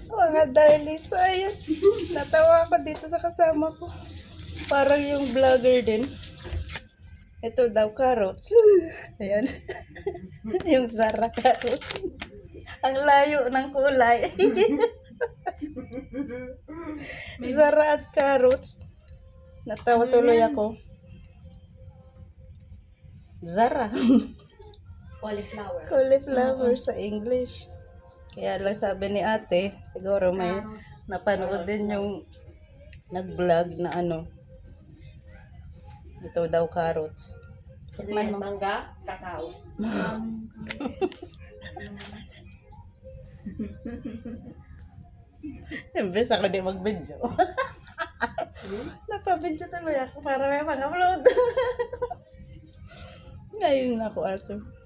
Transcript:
Mga darlings. So, ayun. Natawa ako dito sa kasama ko. Parang yung vlogger din. Ito daw, carrots. Ayan. Yung Zara carrots. Ang layo ng kulay. Zara at carrots. Natawa tuloy ako. Zara. Cauliflower. Cauliflower sa English. Kaya lang sabi ni ate, siguro may napanood din yung nag-vlog na ano. Ito daw carrots. Tikman mo. Mangga, kakao. Imbes ako di mag-video. Napabidyo tuloy ako para may pang-upload. Ngayon ako ato.